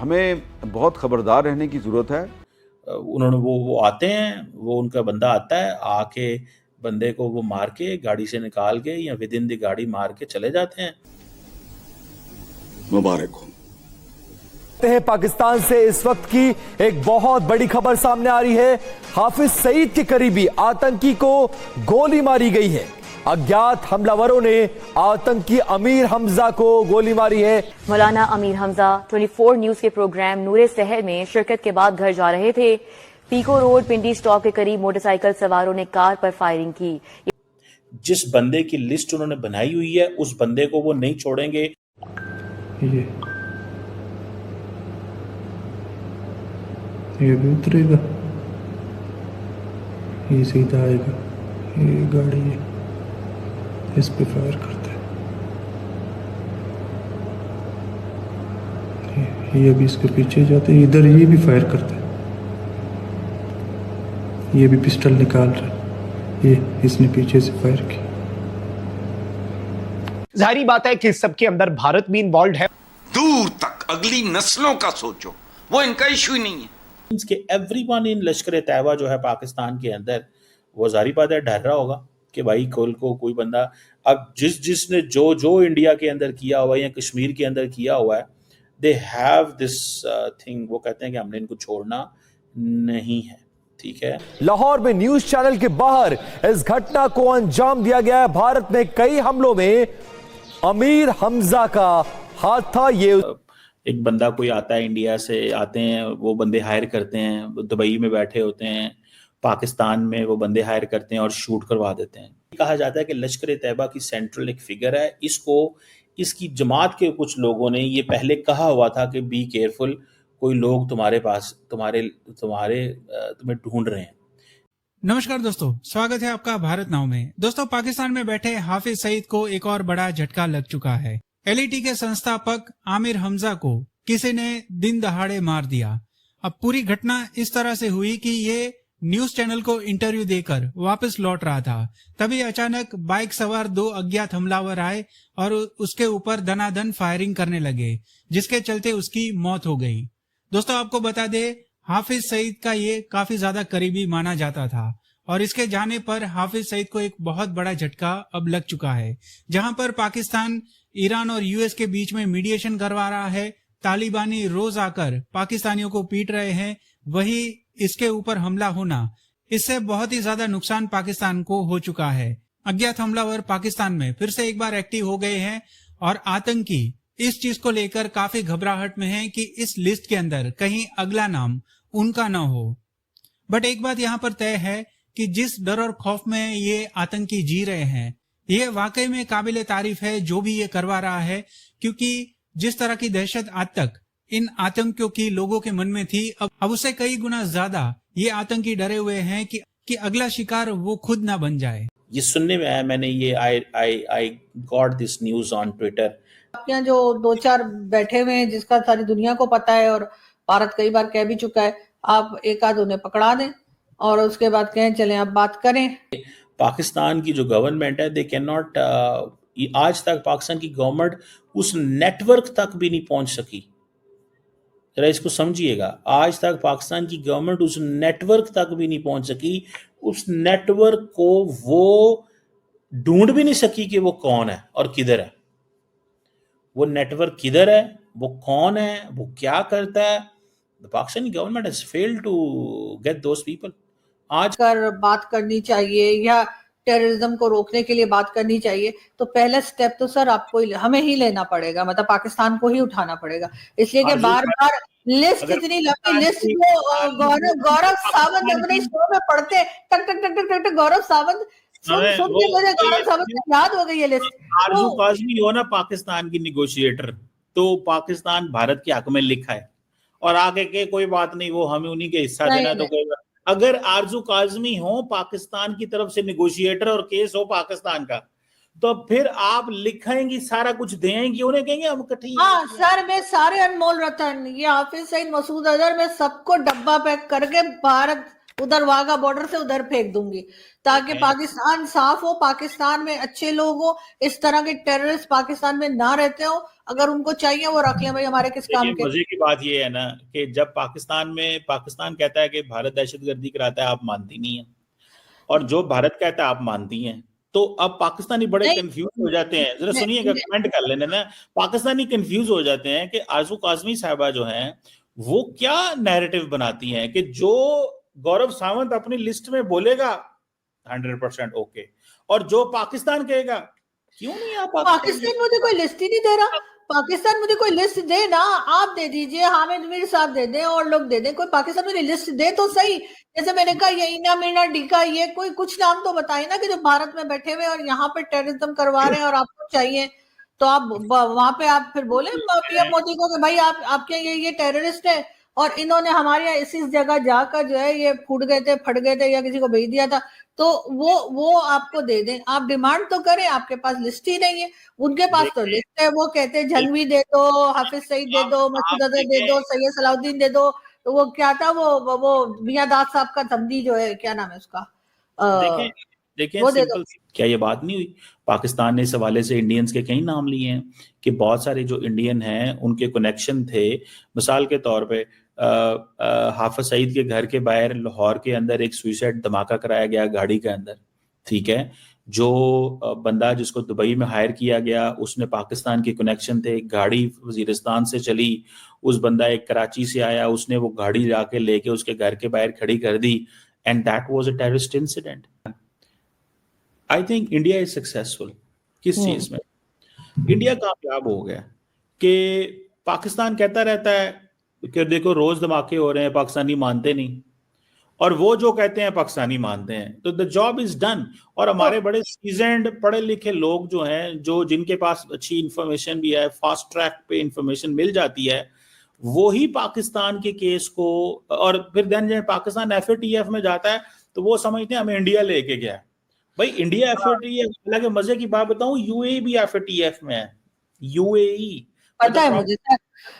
हमें बहुत खबरदार रहने की ज़रूरत है। उन्होंने वो आते हैं, वो उनका बंदा आता है, आके बंदे को वो मार के गाड़ी से निकाल के या विद इन द गाड़ी मार के चले जाते हैं। मुबारक हो। पाकिस्तान से इस वक्त की एक बहुत बड़ी खबर सामने आ रही है। हाफिज सईद के करीबी आतंकी को गोली मारी गई है। अज्ञात हमलावरों ने आतंकी अमीर हमजा को गोली मारी है। मौलाना अमीर हमजा 24 न्यूज के प्रोग्राम नूरे सहर में शिरकत के बाद घर जा रहे थे। पीको रोड पिंडी स्टॉप के करीब मोटरसाइकिल सवारों ने कार पर फायरिंग की। जिस बंदे की लिस्ट उन्होंने बनाई हुई है उस बंदे को वो नहीं छोड़ेंगे। ये भी उतरेगा, ये सीधा आएगा, ये गाड़ी है, इस पे फायर करता है। ये भी इसके पीछे जाते हैं, इधर ये भी फायर करता है, ये भी पिस्टल निकाल रहा है, ये इसने पीछे से फायर किया। जाहिर बात है कि इस सबके अंदर भारत भी इन्वॉल्व है। दूर तक अगली नस्लों का सोचो, वो इनका इशू ही नहीं है। कि एवरीवन इन लश्कर तैयबा जो है पाकिस्तान के अंदर, वो जाहिर बात है डर रहा होगा कि भाई कल को कोई बंदा, अब जिसने जो इंडिया के अंदर किया हुआ है या कश्मीर के अंदर किया हुआ है, दे हैव दिस थिंग, वो कहते हैं कि हमने इनको छोड़ना नहीं है। ठीक है, लाहौर में न्यूज चैनल के बाहर इस घटना को अंजाम दिया गया है। भारत में कई हमलों में अमीर हमजा का हाथ था। ये एक बंदा कोई आता है, इंडिया से आते हैं वो बंदे हायर करते हैं, दुबई में बैठे होते हैं, पाकिस्तान में वो बंदे हायर करते हैं और शूट करवा देते हैं। कहा जाता है कि लश्कर तैयबा की सेंट्रल एक फिगर है। इसकी जमात के कुछ लोगों ने ये पहले कहा हुआ था कि बी केयरफुल, कोई लोग तुम्हारे पास तुम्हें ढूंढ रहे हैं। नमस्कार दोस्तों, स्वागत है आपका भारत नाउ में। दोस्तों, पाकिस्तान में बैठे हाफिज सईद को एक और बड़ा झटका लग चुका है। एलईटी के संस्थापक आमिर हमजा को किसी ने दिन दहाड़े मार दिया। अब पूरी घटना इस तरह से हुई कि ये न्यूज चैनल को इंटरव्यू देकर वापस लौट रहा था, तभी अचानक बाइक सवार 2 अज्ञात हमलावर आए और उसके ऊपर दनादन फायरिंग करने लगे, जिसके चलते उसकी मौत हो गई। दोस्तों, आपको बता दे, हाफिज सईद का ये काफी ज्यादा करीबी माना जाता था और इसके जाने पर हाफिज सईद को एक बहुत बड़ा झटका अब लग चुका है। जहां पर पाकिस्तान ईरान और यूएस के बीच में मीडिएशन करवा रहा है, तालिबानी रोज आकर पाकिस्तानियों को पीट रहे हैं, वही इसके ऊपर हमला होना, इससे बहुत ही ज्यादा नुकसान पाकिस्तान को हो चुका है। अज्ञात हमलावर पाकिस्तान में फिर से एक बार एक्टिव हो गए हैं और आतंकी इस चीज को लेकर काफी घबराहट में हैं कि इस लिस्ट के अंदर कहीं अगला नाम उनका ना हो। बट एक बात यहाँ पर तय है कि जिस डर और खौफ में ये आतंकी जी रहे हैं, ये वाकई में काबिले तारीफ है जो भी ये करवा रहा है, क्योंकि जिस तरह की दहशत आज तक इन आतंकियों की लोगों के मन में थी, अब उससे कई गुना ज्यादा ये आतंकी डरे हुए हैं कि अगला शिकार वो खुद ना बन जाए। ये सुनने में आया, मैंने ये I got this news on Twitter. आपके यहाँ जो 2-4 बैठे हुए हैं जिसका सारी दुनिया को पता है और भारत कई बार कह भी चुका है, आप एक आध उन्हें पकड़ा दें और उसके बाद कहें चलें आप बात करें। पाकिस्तान की जो गवर्नमेंट है, दे कैन नॉट, आज तक पाकिस्तान की गवर्नमेंट उस नेटवर्क तक भी नहीं पहुंच सकी। जरा इसको समझिएगा, आज तक पाकिस्तान की गवर्नमेंट उस नेटवर्क तक भी नहीं पहुंच सकी। उस नेटवर्क को वो ढूंढ भी नहीं सकी कि वो कौन है और किधर है। वो नेटवर्क किधर है, वो कौन है, वो क्या करता है। The Pakistani government has failed to get those people. आज कर बात करनी चाहिए या टेररिज्म को रोकने के लिए बात करनी चाहिए, तो पहला स्टेप तो सर आपको हमें ही लेना पड़ेगा, मतलब पाकिस्तान को ही उठाना पड़ेगा। इसलिए कि बार बार लिस्ट इतनी लंबी लिस्ट को गौरव सावंत अपने शो में पढ़ते टक टक टक टक टक गौरव सावंत सुन के मुझे गौरव सावंत याद हो गई ये लिस्ट। आरजू काज़मी हो ना पाकिस्तान की निगोशिएटर, तो पाकिस्तान भारत के हक में लिखा है और आगे के कोई बात नहीं, वो हमें उन्हीं के हिस्सा देना। तो कोई अगर आरजू काज़मी हो पाकिस्तान की तरफ से निगोशिएटर और केस हो पाकिस्तान का, तो फिर आप लिखेंगी, सारा कुछ देंगी, उन्हें कहेंगे हम इकट्ठे। हाँ सर, मैं सारे अनमोल रतन, ये हाफिज सईद, मसूद अजहर में सबको डब्बा पैक करके भारत उधर वाघा बॉर्डर से उधर फेंक दूंगी, ताकि पाकिस्तान साफ हो, पाकिस्तान में अच्छे लोग हो, इस तरह के टेररिस्ट पाकिस्तान में ना रहते हो। अगर उनको चाहिए वो रख लें, भाई हमारे किस काम के। मजे की बात ये है ना कि जब पाकिस्तान कहता है कि भारत दहशतगर्दी कराता है, आप मानती नहीं है, और जो भारत कहता है आप मानती हैं, तो अब पाकिस्तानी बड़े कंफ्यूज हो जाते हैं। जरा सुनिएगा, कमेंट कर लेना ना। पाकिस्तानी कंफ्यूज हो जाते हैं कि आरजू काजमी साहबा जो हैं वो क्या नैरेटिव बनाती हैं कि जो गौरव सावंत अपनी लिस्ट में बोलेगा 100% ओके, और जो पाकिस्तान कहेगा क्यों नहीं। आप पाकिस्तान मुझे कोई लिस्ट ही नहीं दे रहा। पाकिस्तान मुझे कोई लिस्ट दे ना, आप दे दीजिए, हामिद मीर साहब दे दें और लोग दे दें, कोई पाकिस्तान मुझे लिस्ट दे तो सही। जैसे मैंने कहा ये इना मीना डीका, ये कोई कुछ नाम तो बताइए ना कि जो भारत में बैठे हुए और यहाँ पे टेररिज्म करवा रहे हैं और आपको चाहिए तो आप वहां पे आप फिर बोले पीएम मोदी को कि भाई आपके ये टेररिस्ट है और इन्होंने हमारे यहाँ इस जगह जाकर जो है ये फट गए थे या किसी को भेज दिया था, तो वो आपको दे दें। आप डिमांड तो करें, आपके पास लिस्ट ही नहीं है, उनके पास तो लिस्ट है। वो कहते हैं जंगवी दे दो, हाफिज सईद दे दो, मसूद अजहर दे दो, सैयद सलाउद्दीन दे दो। तो वो क्या था, वो मियां दाद साहब का धमदी जो है, क्या नाम है उसका, देखिए सिंपल, क्या ये बात नहीं हुई? पाकिस्तान ने इस हवाले से इंडियंस के कई नाम लिए हैं कि बहुत सारे जो इंडियन हैं उनके कनेक्शन थे। मिसाल के तौर पे हाफिज सईद के घर के बाहर लाहौर के अंदर एक सुसाइड धमाका कराया गया गाड़ी के अंदर, ठीक है। जो बंदा जिसको दुबई में हायर किया गया उसने पाकिस्तान के कनेक्शन थे, गाड़ी वजीरिस्तान से चली, उस बंदा एक कराची से आया, उसने वो गाड़ी जाके लेके उसके घर के बाहर खड़ी कर दी, and that was a terrorist incident. I think India is successful. किस चीज में? इंडिया कामयाब हो गया कि पाकिस्तान कहता रहता है कि देखो रोज धमाके हो रहे हैं, पाकिस्तानी मानते नहीं, और वो जो कहते हैं पाकिस्तानी मानते हैं, तो द जॉब इज डन। और हमारे बड़े सीजन्ड पढ़े लिखे लोग जो हैं, जो जिनके पास अच्छी इंफॉर्मेशन भी है, फास्ट ट्रैक पे इंफॉर्मेशन मिल जाती है, वो ही पाकिस्तान के केस को, और फिर देन जब पाकिस्तान FATF में जाता है तो वो समझते हैं हमें इंडिया लेके गया। भाई इंडिया FATF, हालांकि मजे की बात बताऊं, UAE भी FATF में है। UAE पता है मुझे sir,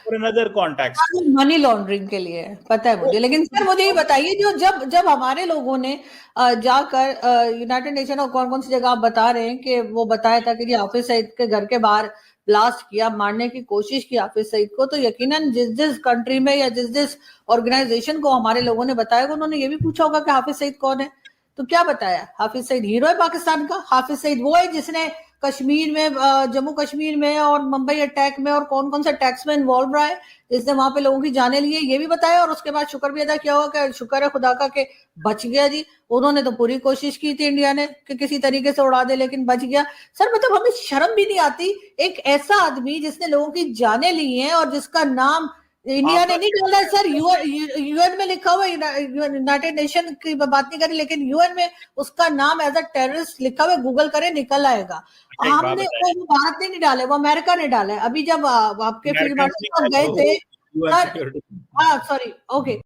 another context, money laundering के लिए पता है मुझे। लेकिन सर मुझे ये बताइए, जो जब हमारे लोगों ने जाकर यूनाइटेड नेशन और कौन कौन सी जगह आप बता रहे हैं कि वो बताया था कि जी हाफिज सईद के घर के बाहर ब्लास्ट किया, मारने की कोशिश की हाफिज सईद को, तो यकीनन जिस कंट्री में या जिस ऑर्गेनाइजेशन को हमारे लोगों ने बताया, उन्होंने ये भी पूछा होगा कि हाफिज सईद कौन है। तो क्या बताया? हाफिज सईद हीरो है पाकिस्तान का। हाफिज सईद वो है जिसने कश्मीर में, जम्मू कश्मीर में और मुंबई अटैक में और कौन कौन से अटैक्स में इन्वॉल्व रहा है, जिसने वहां पे लोगों की जाने लिए, ये भी बताया। और उसके बाद शुक्र भी अदा किया होगा कि शुक्र है खुदा का कि बच गया जी। उन्होंने तो पूरी कोशिश की थी इंडिया ने कि किसी तरीके से उड़ा दे, लेकिन बच गया। सर मतलब हमें शर्म भी नहीं आती, एक ऐसा आदमी जिसने लोगों की जाने ली है और जिसका नाम इंडिया ने नहीं डाला है सर, यूएन में लिखा हुआ, यूनाइटेड नेशन की बात नहीं करी, लेकिन यूएन में उसका नाम एज अ टेररिस्ट लिखा हुआ, गूगल करे निकल आएगा। हमने वो भारत ने नहीं डाले, वो अमेरिका ने डाले। अभी जब आपके फील्ड मार्शल गए थे सर, हाँ सॉरी, ओके,